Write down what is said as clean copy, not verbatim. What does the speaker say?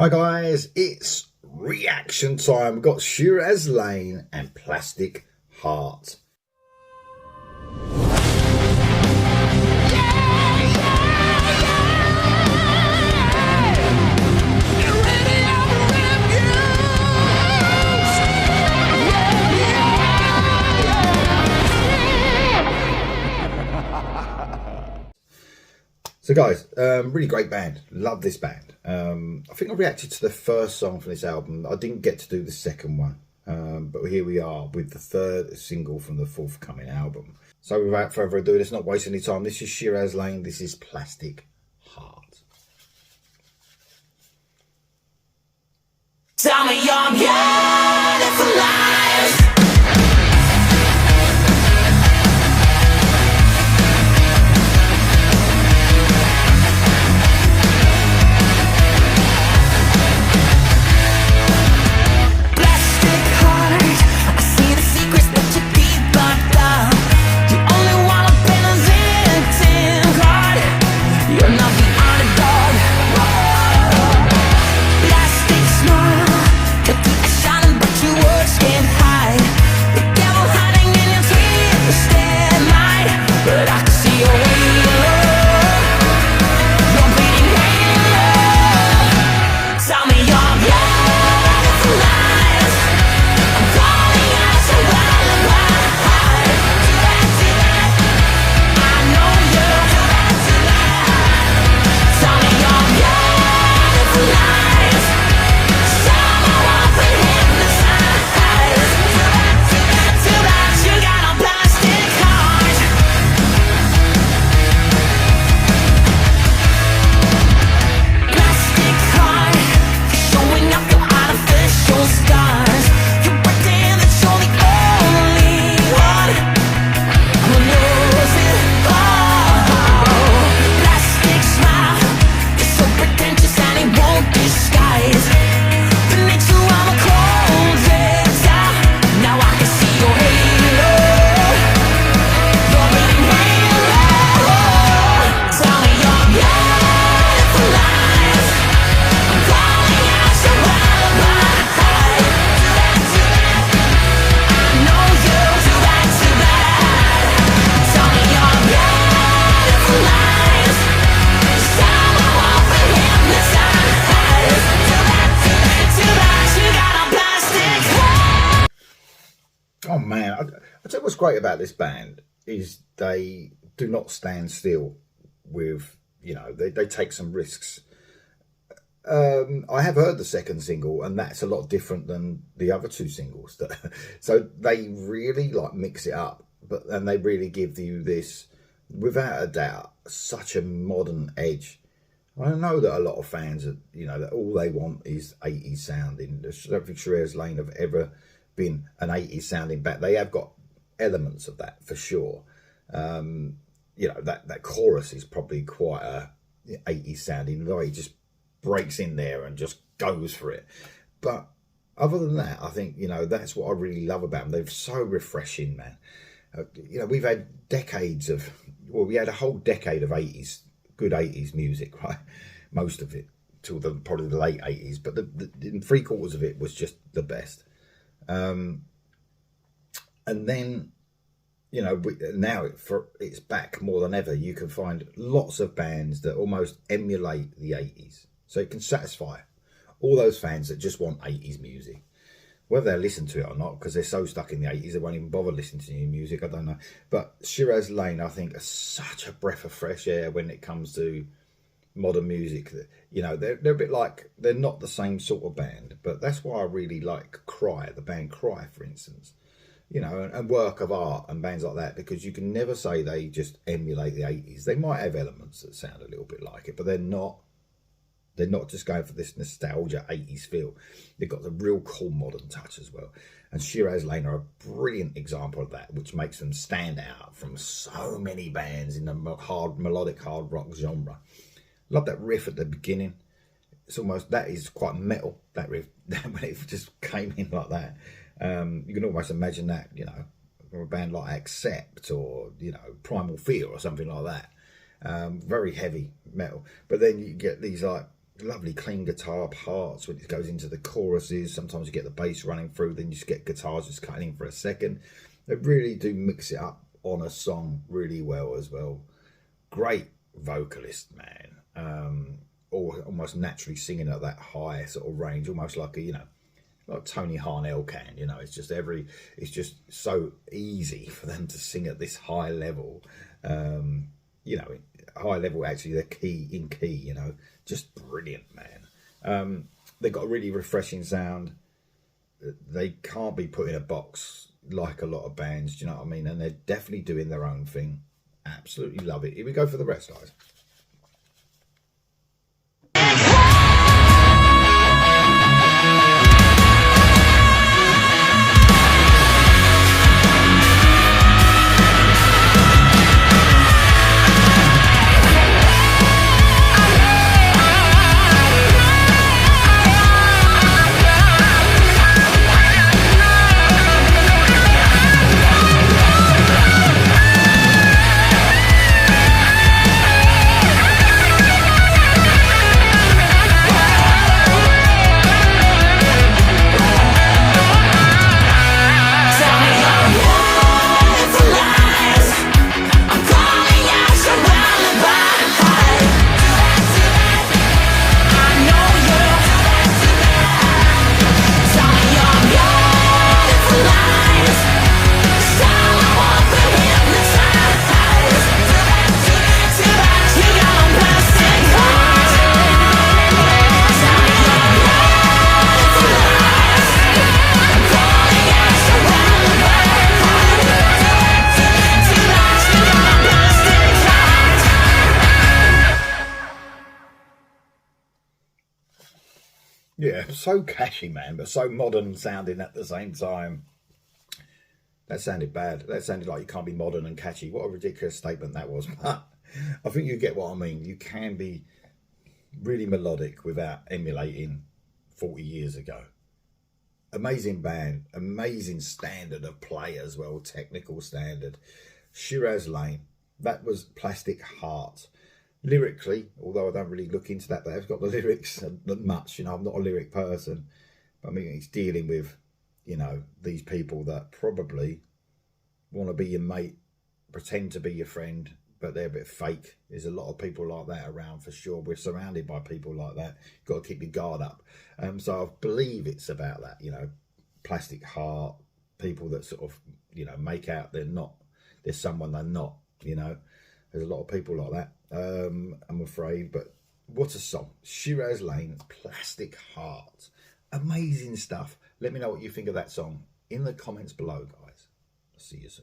Hi guys, it's reaction time. We've got Shiraz Lane and Plastic Heart. So guys, really great band. Love this band. I think I reacted to the first song from this album. I didn't get to do the second one, but here we are with the third single from the forthcoming album. So without further ado, let's not waste any time. This is Shiraz Lane. This is Plastic Heart. Tell me you're beautiful lies. Oh man, I tell you what's great about this band is they do not stand still with, they take some risks. I have heard the second single and that's a lot different than the other two singles. So they really mix it up, and they really give you this, without a doubt, such a modern edge. I know that a lot of fans are, that all they want is 80s sounding. I don't think Shiraz Lane have ever been an 80s sounding band. They have got elements of that for sure. That chorus is probably quite a 80s sounding, the way it just breaks in there and just goes for it. But other than that, I think, that's what I really love about them. They're so refreshing, man. We've had decades of, we had a whole decade of 80s, good 80s music, right? Most of it till probably the late 80s, but in 3/4 of it was just the best. And then, now it's back more than ever. You can find lots of bands that almost emulate the 80s. So it can satisfy all those fans that just want 80s music. Whether they listen to it or not, because they're so stuck in the 80s, they won't even bother listening to new music, I don't know. But Shiraz Lane, I think, is such a breath of fresh air when it comes to modern music. They're a bit like, they're not the same sort of band, but that's why I really like Cry, the band Cry, for instance, and Work of Art and bands like that, because you can never say they just emulate the 80s. They might have elements that sound a little bit like it, but they're not just going for this nostalgia 80s feel. They've got the real cool modern touch as well. And Shiraz Lane are a brilliant example of that, which makes them stand out from so many bands in the melodic hard rock genre. Love that riff at the beginning. It's almost, that is quite metal, that riff, when it just came in like that. You can almost imagine that, from a band like Accept or, Primal Fear or something like that. Very heavy metal. But then you get these lovely clean guitar parts when it goes into the choruses. Sometimes you get the bass running through, then you just get guitars just cutting in for a second. They really do mix it up on a song really well as well. Great vocalist, man. Or almost naturally singing at that high sort of range, almost like a, like Tony Harnell can, it's just so easy for them to sing at this high level. High level, actually, they're in key, just brilliant, man. They've got a really refreshing sound. They can't be put in a box like a lot of bands, do you know what I mean? And they're definitely doing their own thing. Absolutely love it. Here we go for the rest, guys. Yeah, so catchy, man, but so modern sounding at the same time. That sounded bad. That sounded like you can't be modern and catchy. What a ridiculous statement that was. But I think you get what I mean. You can be really melodic without emulating 40 years ago. Amazing band, amazing standard of play as well, technical standard. Shiraz Lane, that was Plastic Heart. Lyrically, although I don't really look into that, they have got the lyrics much, I'm not a lyric person. But I mean, it's dealing with, these people that probably want to be your mate, pretend to be your friend, but they're a bit fake. There's a lot of people like that around for sure. We're surrounded by people like that. You've got to keep your guard up. So I believe it's about that, plastic heart, people that sort of, make out they're someone they're not, There's a lot of people like that, I'm afraid. But what a song. Shiraz Lane, Plastic Heart. Amazing stuff. Let me know what you think of that song in the comments below, guys. I'll see you soon.